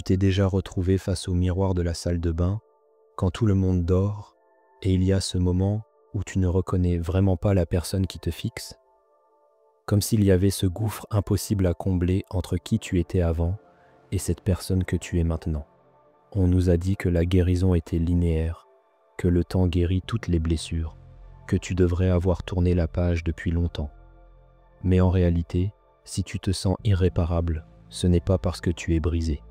t'es déjà retrouvé face au miroir de la salle de bain, quand tout le monde dort, et il y a ce moment où tu ne reconnais vraiment pas la personne qui te fixe? Comme s'il y avait ce gouffre impossible à combler entre qui tu étais avant et cette personne que tu es maintenant. On nous a dit que la guérison était linéaire, que le temps guérit toutes les blessures, que tu devrais avoir tourné la page depuis longtemps. Mais en réalité, si tu te sens irréparable, ce n'est pas parce que tu es brisé.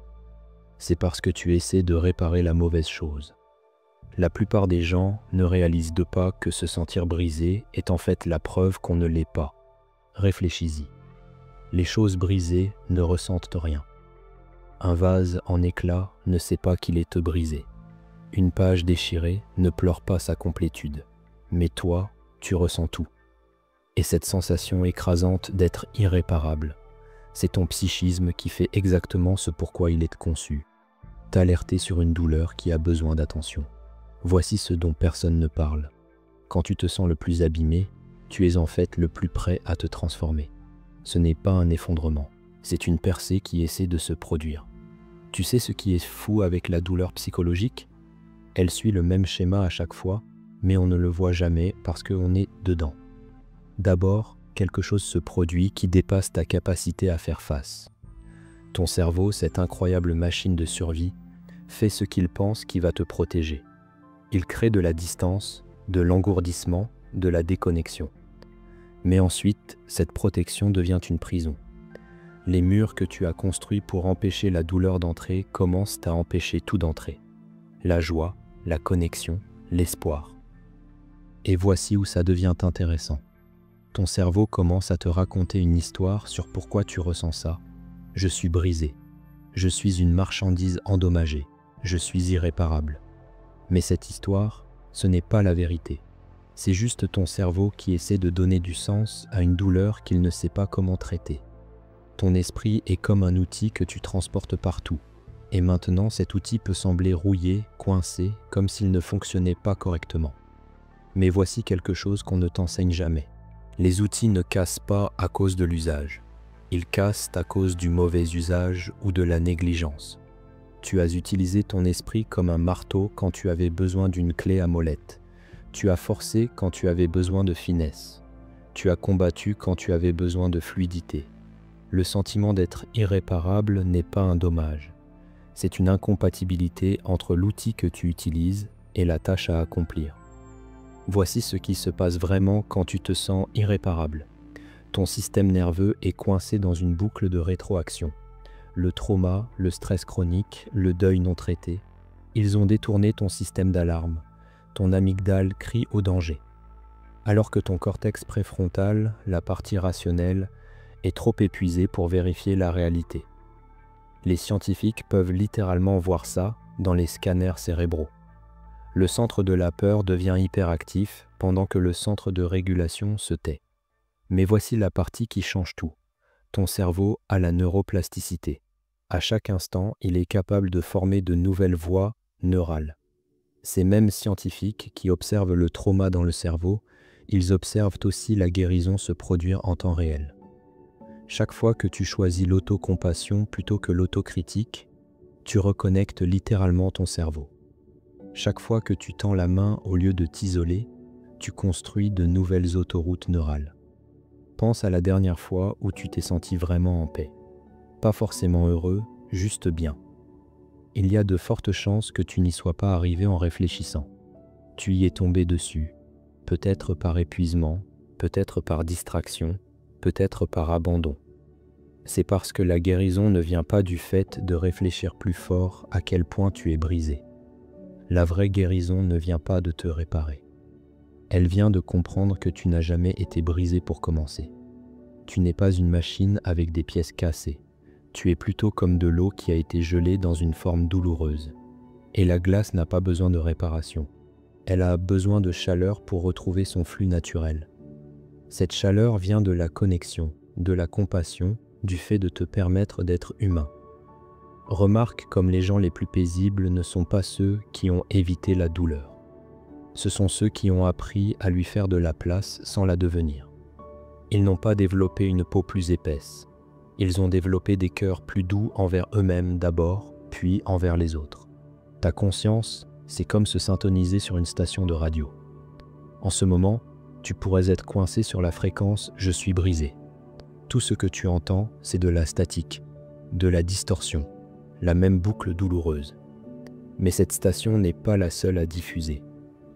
C'est parce que tu essaies de réparer la mauvaise chose. La plupart des gens ne réalisent pas que se sentir brisé est en fait la preuve qu'on ne l'est pas. Réfléchis-y. Les choses brisées ne ressentent rien. Un vase en éclats ne sait pas qu'il est brisé. Une page déchirée ne pleure pas sa complétude. Mais toi, tu ressens tout. Et cette sensation écrasante d'être irréparable, c'est ton psychisme qui fait exactement ce pourquoi il est conçu. T'alerter sur une douleur qui a besoin d'attention. Voici ce dont personne ne parle. Quand tu te sens le plus abîmé, tu es en fait le plus prêt à te transformer. Ce n'est pas un effondrement, c'est une percée qui essaie de se produire. Tu sais ce qui est fou avec la douleur psychologique? Elle suit le même schéma à chaque fois, mais on ne le voit jamais parce qu'on est dedans. D'abord, quelque chose se produit qui dépasse ta capacité à faire face. Ton cerveau, cette incroyable machine de survie, fait ce qu'il pense qui va te protéger. Il crée de la distance, de l'engourdissement, de la déconnexion. Mais ensuite, cette protection devient une prison. Les murs que tu as construits pour empêcher la douleur d'entrer commencent à empêcher tout d'entrer. La joie, la connexion, l'espoir. Et voici où ça devient intéressant. Ton cerveau commence à te raconter une histoire sur pourquoi tu ressens ça. Je suis brisé. Je suis une marchandise endommagée. Je suis irréparable. Mais cette histoire, ce n'est pas la vérité. C'est juste ton cerveau qui essaie de donner du sens à une douleur qu'il ne sait pas comment traiter. Ton esprit est comme un outil que tu transportes partout. Et maintenant, cet outil peut sembler rouillé, coincé, comme s'il ne fonctionnait pas correctement. Mais voici quelque chose qu'on ne t'enseigne jamais. Les outils ne cassent pas à cause de l'usage. Ils cassent à cause du mauvais usage ou de la négligence. Tu as utilisé ton esprit comme un marteau quand tu avais besoin d'une clé à molette. Tu as forcé quand tu avais besoin de finesse. Tu as combattu quand tu avais besoin de fluidité. Le sentiment d'être irréparable n'est pas un dommage. C'est une incompatibilité entre l'outil que tu utilises et la tâche à accomplir. Voici ce qui se passe vraiment quand tu te sens irréparable. Ton système nerveux est coincé dans une boucle de rétroaction. Le trauma, le stress chronique, le deuil non traité, ils ont détourné ton système d'alarme. Ton amygdale crie au danger. Alors que ton cortex préfrontal, la partie rationnelle, est trop épuisé pour vérifier la réalité. Les scientifiques peuvent littéralement voir ça dans les scanners cérébraux. Le centre de la peur devient hyperactif pendant que le centre de régulation se tait. Mais voici la partie qui change tout. Ton cerveau a la neuroplasticité. À chaque instant, il est capable de former de nouvelles voies neurales. Ces mêmes scientifiques qui observent le trauma dans le cerveau, ils observent aussi la guérison se produire en temps réel. Chaque fois que tu choisis l'autocompassion plutôt que l'autocritique, tu reconnectes littéralement ton cerveau. Chaque fois que tu tends la main au lieu de t'isoler, tu construis de nouvelles autoroutes neurales. Pense à la dernière fois où tu t'es senti vraiment en paix. Pas forcément heureux, juste bien. Il y a de fortes chances que tu n'y sois pas arrivé en réfléchissant. Tu y es tombé dessus, peut-être par épuisement, peut-être par distraction, peut-être par abandon. C'est parce que la guérison ne vient pas du fait de réfléchir plus fort à quel point tu es brisé. La vraie guérison ne vient pas de te réparer. Elle vient de comprendre que tu n'as jamais été brisé pour commencer. Tu n'es pas une machine avec des pièces cassées. Tu es plutôt comme de l'eau qui a été gelée dans une forme douloureuse. Et la glace n'a pas besoin de réparation. Elle a besoin de chaleur pour retrouver son flux naturel. Cette chaleur vient de la connexion, de la compassion, du fait de te permettre d'être humain. Remarque comme les gens les plus paisibles ne sont pas ceux qui ont évité la douleur. Ce sont ceux qui ont appris à lui faire de la place sans la devenir. Ils n'ont pas développé une peau plus épaisse. Ils ont développé des cœurs plus doux envers eux-mêmes d'abord, puis envers les autres. Ta conscience, c'est comme se syntoniser sur une station de radio. En ce moment, tu pourrais être coincé sur la fréquence « je suis brisé ». Tout ce que tu entends, c'est de la statique, de la distorsion, la même boucle douloureuse. Mais cette station n'est pas la seule à diffuser.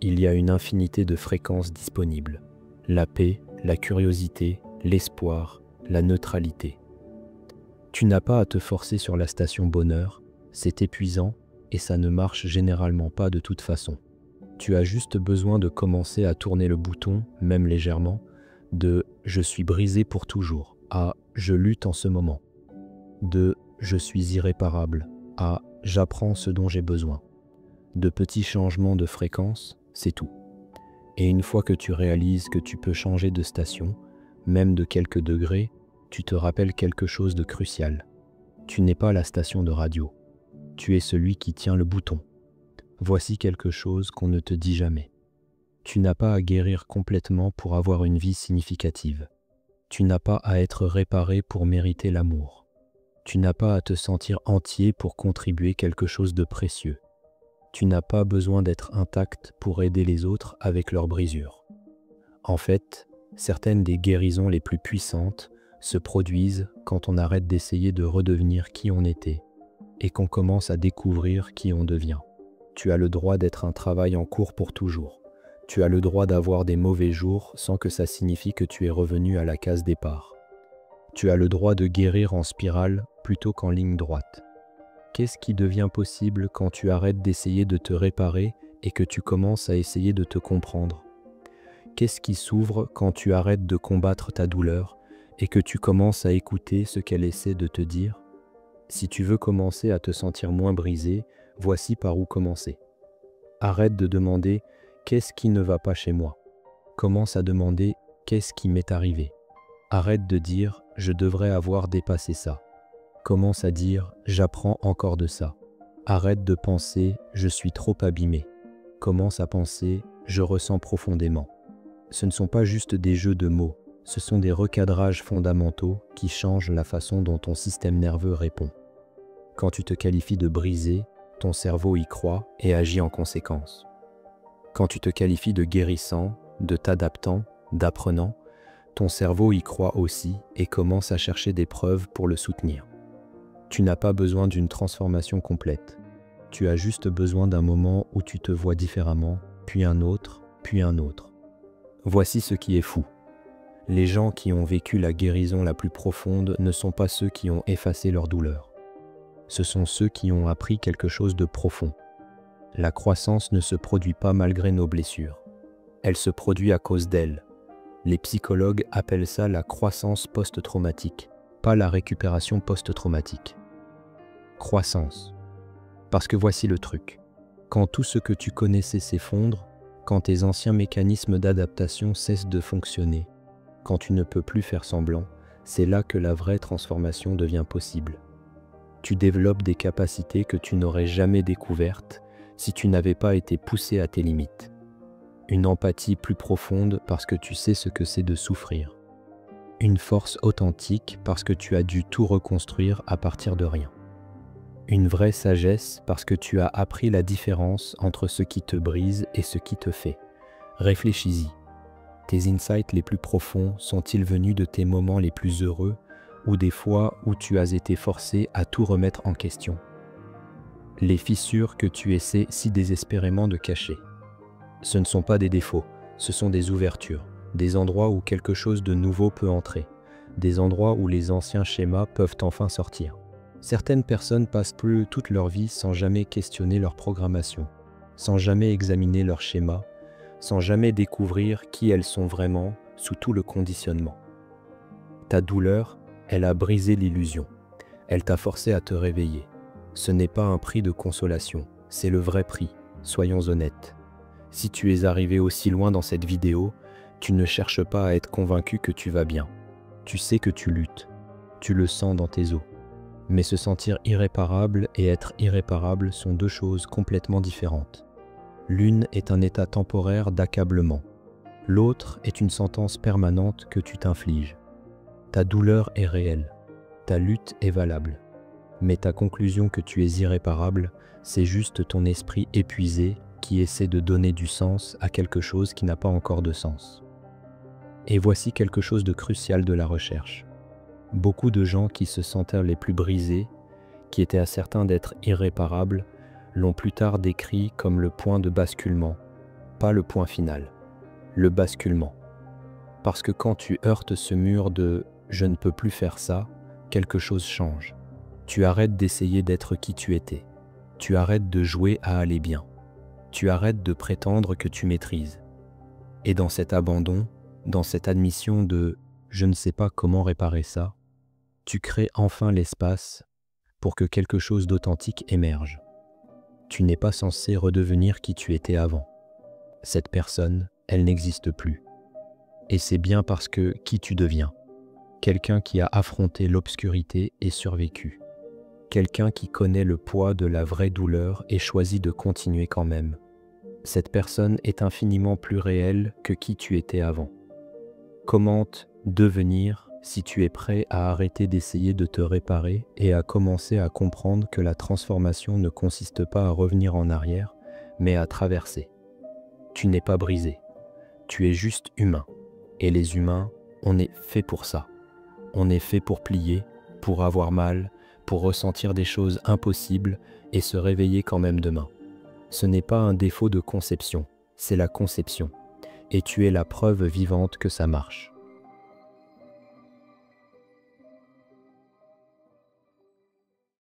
Il y a une infinité de fréquences disponibles. La paix, la curiosité, l'espoir, la neutralité. Tu n'as pas à te forcer sur la station bonheur, c'est épuisant et ça ne marche généralement pas de toute façon. Tu as juste besoin de commencer à tourner le bouton, même légèrement, de « je suis brisé pour toujours » à « je lutte en ce moment », de « je suis irréparable » à « j'apprends ce dont j'ai besoin ». De petits changements de fréquence, c'est tout. Et une fois que tu réalises que tu peux changer de station, même de quelques degrés, tu te rappelles quelque chose de crucial. Tu n'es pas la station de radio. Tu es celui qui tient le bouton. Voici quelque chose qu'on ne te dit jamais. Tu n'as pas à guérir complètement pour avoir une vie significative. Tu n'as pas à être réparé pour mériter l'amour. Tu n'as pas à te sentir entier pour contribuer quelque chose de précieux. Tu n'as pas besoin d'être intact pour aider les autres avec leurs brisures. En fait, certaines des guérisons les plus puissantes se produisent quand on arrête d'essayer de redevenir qui on était et qu'on commence à découvrir qui on devient. Tu as le droit d'être un travail en cours pour toujours. Tu as le droit d'avoir des mauvais jours sans que ça signifie que tu es revenu à la case départ. Tu as le droit de guérir en spirale plutôt qu'en ligne droite. Qu'est-ce qui devient possible quand tu arrêtes d'essayer de te réparer et que tu commences à essayer de te comprendre? Qu'est-ce qui s'ouvre quand tu arrêtes de combattre ta douleur et que tu commences à écouter ce qu'elle essaie de te dire? Si tu veux commencer à te sentir moins brisé, voici par où commencer. Arrête de demander « qu'est-ce qui ne va pas chez moi ?» Commence à demander « qu'est-ce qui m'est arrivé ?» Arrête de dire « je devrais avoir dépassé ça ». Commence à dire « j'apprends encore de ça ». Arrête de penser « je suis trop abîmé ». Commence à penser « je ressens profondément ». Ce ne sont pas juste des jeux de mots, ce sont des recadrages fondamentaux qui changent la façon dont ton système nerveux répond. Quand tu te qualifies de brisé, ton cerveau y croit et agit en conséquence. Quand tu te qualifies de guérissant, de t'adaptant, d'apprenant, ton cerveau y croit aussi et commence à chercher des preuves pour le soutenir. Tu n'as pas besoin d'une transformation complète. Tu as juste besoin d'un moment où tu te vois différemment, puis un autre, puis un autre. Voici ce qui est fou. Les gens qui ont vécu la guérison la plus profonde ne sont pas ceux qui ont effacé leur douleur. Ce sont ceux qui ont appris quelque chose de profond. La croissance ne se produit pas malgré nos blessures. Elle se produit à cause d'elles. Les psychologues appellent ça la croissance post-traumatique, pas la récupération post-traumatique. Croissance. Parce que voici le truc. Quand tout ce que tu connaissais s'effondre, quand tes anciens mécanismes d'adaptation cessent de fonctionner, quand tu ne peux plus faire semblant, c'est là que la vraie transformation devient possible. Tu développes des capacités que tu n'aurais jamais découvertes si tu n'avais pas été poussé à tes limites. Une empathie plus profonde parce que tu sais ce que c'est de souffrir. Une force authentique parce que tu as dû tout reconstruire à partir de rien. Une vraie sagesse parce que tu as appris la différence entre ce qui te brise et ce qui te fait. Réfléchis-y. Tes insights les plus profonds sont-ils venus de tes moments les plus heureux ou des fois où tu as été forcé à tout remettre en question? Les fissures que tu essaies si désespérément de cacher. Ce ne sont pas des défauts, ce sont des ouvertures, des endroits où quelque chose de nouveau peut entrer, des endroits où les anciens schémas peuvent enfin sortir. Certaines personnes passent plus toute leur vie sans jamais questionner leur programmation, sans jamais examiner leur schéma, sans jamais découvrir qui elles sont vraiment sous tout le conditionnement. Ta douleur, elle a brisé l'illusion. Elle t'a forcé à te réveiller. Ce n'est pas un prix de consolation, c'est le vrai prix, soyons honnêtes. Si tu es arrivé aussi loin dans cette vidéo, tu ne cherches pas à être convaincu que tu vas bien. Tu sais que tu luttes, tu le sens dans tes os. Mais se sentir irréparable et être irréparable sont deux choses complètement différentes. L'une est un état temporaire d'accablement. L'autre est une sentence permanente que tu t'infliges. Ta douleur est réelle. Ta lutte est valable. Mais ta conclusion que tu es irréparable, c'est juste ton esprit épuisé qui essaie de donner du sens à quelque chose qui n'a pas encore de sens. Et voici quelque chose de crucial de la recherche. Beaucoup de gens qui se sentaient les plus brisés, qui étaient certains d'être irréparables, l'ont plus tard décrit comme le point de basculement, pas le point final, le basculement. Parce que quand tu heurtes ce mur de « je ne peux plus faire ça », quelque chose change. Tu arrêtes d'essayer d'être qui tu étais. Tu arrêtes de jouer à aller bien. Tu arrêtes de prétendre que tu maîtrises. Et dans cet abandon, dans cette admission de « je ne sais pas comment réparer ça », tu crées enfin l'espace pour que quelque chose d'authentique émerge. Tu n'es pas censé redevenir qui tu étais avant. Cette personne, elle n'existe plus. Et c'est bien parce que qui tu deviens. Quelqu'un qui a affronté l'obscurité et survécu. Quelqu'un qui connaît le poids de la vraie douleur et choisit de continuer quand même. Cette personne est infiniment plus réelle que qui tu étais avant. Comment devenir si tu es prêt à arrêter d'essayer de te réparer et à commencer à comprendre que la transformation ne consiste pas à revenir en arrière, mais à traverser. Tu n'es pas brisé, tu es juste humain. Et les humains, on est fait pour ça. On est fait pour plier, pour avoir mal, pour ressentir des choses impossibles et se réveiller quand même demain. Ce n'est pas un défaut de conception, c'est la conception. Et tu es la preuve vivante que ça marche.